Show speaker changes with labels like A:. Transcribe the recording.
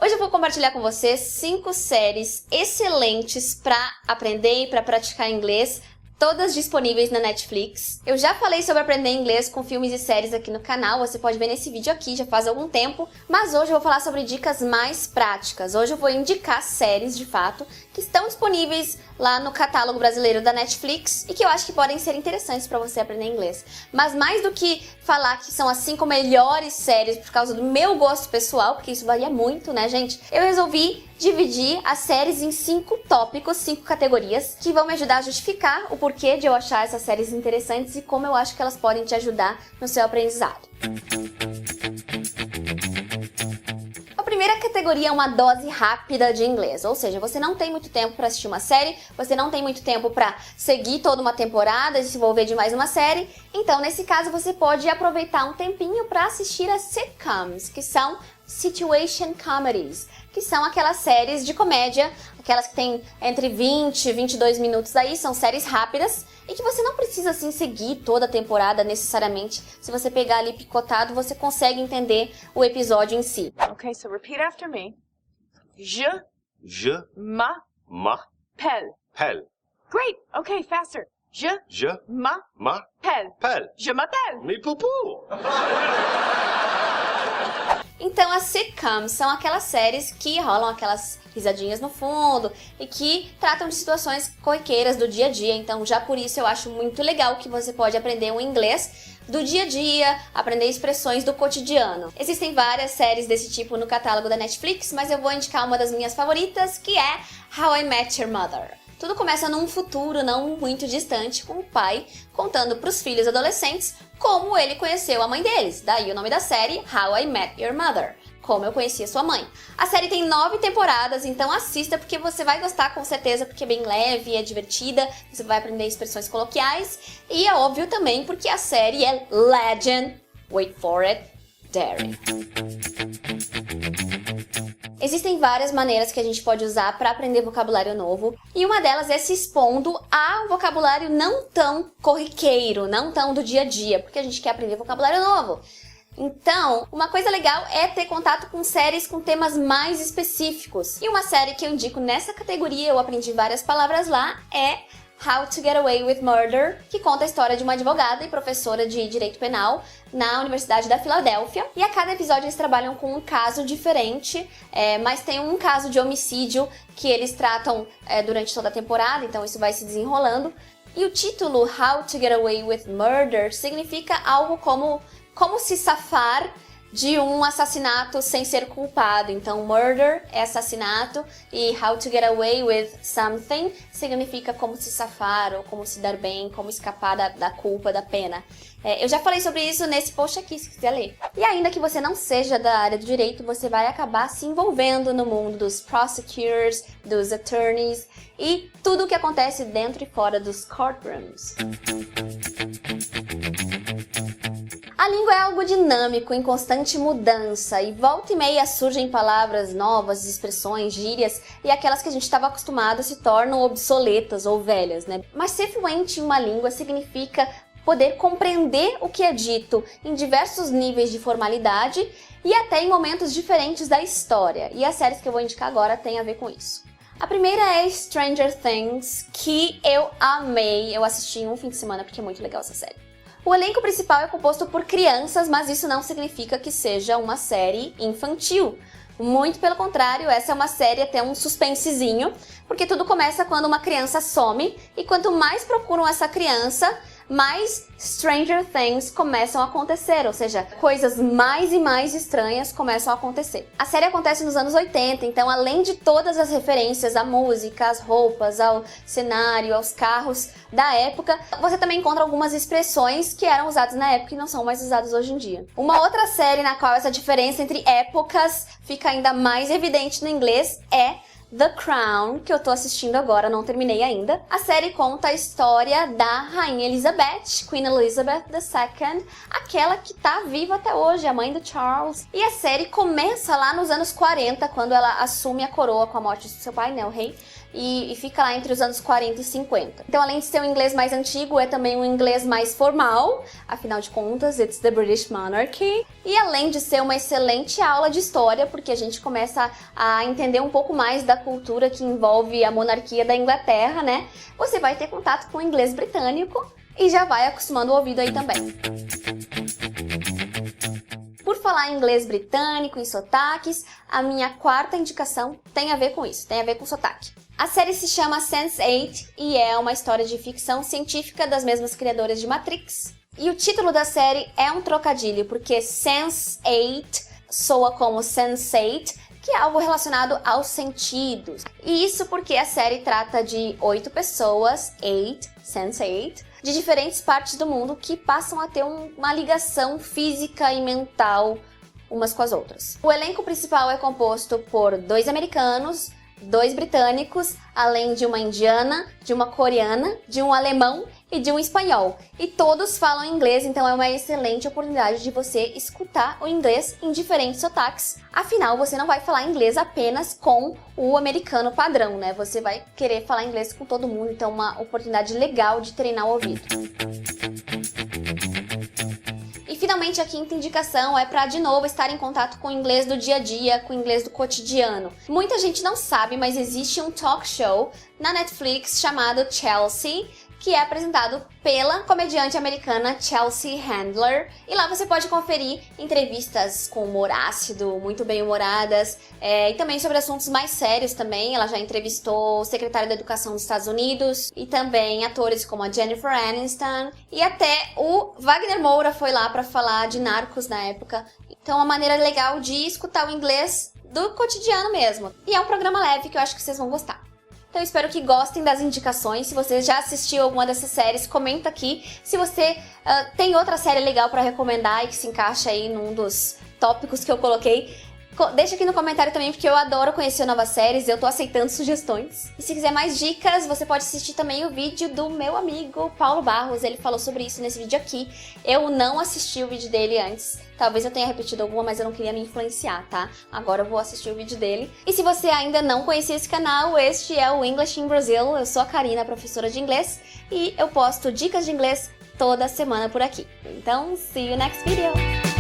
A: Hoje eu vou compartilhar com você 5 séries excelentes para aprender e para praticar inglês, todas disponíveis na Netflix. Eu já falei sobre aprender inglês com filmes e séries aqui no canal, você pode ver nesse vídeo aqui, já faz algum tempo, mas hoje eu vou falar sobre dicas mais práticas. Hoje eu vou indicar séries, de fato, que estão disponíveis lá no catálogo brasileiro da Netflix e que eu acho que podem ser interessantes para você aprender inglês. Mas mais do que falar que são as 5 melhores séries por causa do meu gosto pessoal, porque isso varia muito, né, gente? Eu resolvi dividir as séries em 5 tópicos, 5 categorias, que vão me ajudar a justificar o porquê de eu achar essas séries interessantes e como eu acho que elas podem te ajudar no seu aprendizado. A primeira categoria é uma dose rápida de inglês, ou seja, você não tem muito tempo para assistir uma série, você não tem muito tempo para seguir toda uma temporada e se envolver de mais uma série, então nesse caso você pode aproveitar um tempinho para assistir as sitcoms, que são situation comedies, que são aquelas séries de comédia, aquelas que tem entre 20 e 22 minutos aí, são séries rápidas e que você não precisa assim seguir toda a temporada necessariamente. Se você pegar ali picotado, você consegue entender o episódio em si.
B: Okay, so repeat after me. Je m'appelle.
C: Pelle.
B: Great. Okay, faster. Je m'appelle.
C: Pelle.
B: Je m'appelle.
C: Me poupou.
A: Então as sitcoms são aquelas séries que rolam aquelas risadinhas no fundo e que tratam de situações corriqueiras do dia a dia. Então já por isso eu acho muito legal que você pode aprender o inglês do dia a dia, aprender expressões do cotidiano. Existem várias séries desse tipo no catálogo da Netflix, mas eu vou indicar uma das minhas favoritas, que é How I Met Your Mother. Tudo começa num futuro não muito distante, com o pai contando para os filhos adolescentes como ele conheceu a mãe deles. Daí o nome da série, How I Met Your Mother. Como eu conheci a sua mãe. A série tem 9 temporadas, então assista porque você vai gostar com certeza, porque é bem leve, é divertida, você vai aprender expressões coloquiais e é óbvio também porque a série é Legend, wait for it, Daring. Existem várias maneiras que a gente pode usar para aprender vocabulário novo e uma delas é se expondo a um vocabulário não tão corriqueiro, não tão do dia a dia, porque a gente quer aprender vocabulário novo. Então, uma coisa legal é ter contato com séries com temas mais específicos. E uma série que eu indico nessa categoria, eu aprendi várias palavras lá, é How to Get Away with Murder, que conta a história de uma advogada e professora de direito penal na Universidade da Filadélfia. E a cada episódio eles trabalham com um caso diferente, mas tem um caso de homicídio que eles tratam durante toda a temporada, então isso vai se desenrolando. E o título How to Get Away with Murder significa algo como se safar de um assassinato sem ser culpado. Então, murder é assassinato e how to get away with something significa como se safar ou como se dar bem, como escapar da culpa, da pena. Eu já falei sobre isso nesse post aqui, se quiser ler. E ainda que você não seja da área do direito, você vai acabar se envolvendo no mundo dos prosecutors, dos attorneys e tudo o que acontece dentro e fora dos courtrooms. A língua é algo dinâmico, em constante mudança, e volta e meia surgem palavras novas, expressões, gírias, e aquelas que a gente estava acostumado se tornam obsoletas ou velhas, né? Mas ser fluente em uma língua significa poder compreender o que é dito em diversos níveis de formalidade e até em momentos diferentes da história, e as séries que eu vou indicar agora têm a ver com isso. A primeira é Stranger Things, que eu amei, eu assisti em um fim de semana porque é muito legal essa série. O elenco principal é composto por crianças, mas isso não significa que seja uma série infantil. Muito pelo contrário, essa é uma série até um suspensezinho, porque tudo começa quando uma criança some e quanto mais procuram essa criança, mais Stranger Things começam a acontecer, ou seja, coisas mais e mais estranhas começam a acontecer. A série acontece nos anos 80, então além de todas as referências à música, às roupas, ao cenário, aos carros da época, você também encontra algumas expressões que eram usadas na época e não são mais usadas hoje em dia. Uma outra série na qual essa diferença entre épocas fica ainda mais evidente no inglês é The Crown, que eu tô assistindo agora, não terminei ainda. A série conta a história da Rainha Elizabeth, Queen Elizabeth II, aquela que tá viva até hoje, a mãe do Charles. E a série começa lá nos anos 40, quando ela assume a coroa com a morte do seu pai, né, o rei, e fica lá entre os anos 40 e 50. Então, além de ser um inglês mais antigo, é também um inglês mais formal, afinal de contas, it's the British monarchy. E além de ser uma excelente aula de história, porque a gente começa a entender um pouco mais da cultura que envolve a monarquia da Inglaterra, né? Você vai ter contato com o inglês britânico e já vai acostumando o ouvido aí também. Por falar em inglês britânico, em sotaques, a minha quarta indicação tem a ver com isso, tem a ver com sotaque. A série se chama Sense8 e é uma história de ficção científica das mesmas criadoras de Matrix. E o título da série é um trocadilho, porque Sense8 soa como Sense8, que é algo relacionado aos sentidos. E isso porque a série trata de 8 pessoas, Sense8, de diferentes partes do mundo que passam a ter uma ligação física e mental umas com as outras. O elenco principal é composto por 2 americanos, 2 britânicos, além de uma indiana, de uma coreana, de um alemão e de um espanhol. E todos falam inglês, então é uma excelente oportunidade de você escutar o inglês em diferentes sotaques. Afinal, você não vai falar inglês apenas com o americano padrão, né? Você vai querer falar inglês com todo mundo, então é uma oportunidade legal de treinar o ouvido. E finalmente a quinta indicação é para de novo estar em contato com o inglês do dia a dia, com o inglês do cotidiano. Muita gente não sabe, mas existe um talk show na Netflix chamado Chelsea, que é apresentado pela comediante americana Chelsea Handler. E lá você pode conferir entrevistas com humor ácido, muito bem-humoradas, e também sobre assuntos mais sérios também. Ela já entrevistou o secretário da Educação dos Estados Unidos e também atores como a Jennifer Aniston. E até o Wagner Moura foi lá para falar de Narcos na época. Então é uma maneira legal de escutar o inglês do cotidiano mesmo. E é um programa leve que eu acho que vocês vão gostar. Então eu espero que gostem das indicações. Se você já assistiu alguma dessas séries, comenta aqui. Se você tem outra série legal para recomendar e que se encaixa aí num dos tópicos que eu coloquei, deixa aqui no comentário também, porque eu adoro conhecer novas séries, eu tô aceitando sugestões. E se quiser mais dicas, você pode assistir também o vídeo do meu amigo Paulo Barros, ele falou sobre isso nesse vídeo aqui. Eu não assisti o vídeo dele antes, talvez eu tenha repetido alguma, mas eu não queria me influenciar, tá? Agora eu vou assistir o vídeo dele. E se você ainda não conhecia esse canal, este é o English in Brazil, eu sou a Karina, professora de inglês, e eu posto dicas de inglês toda semana por aqui. Então, see you next video!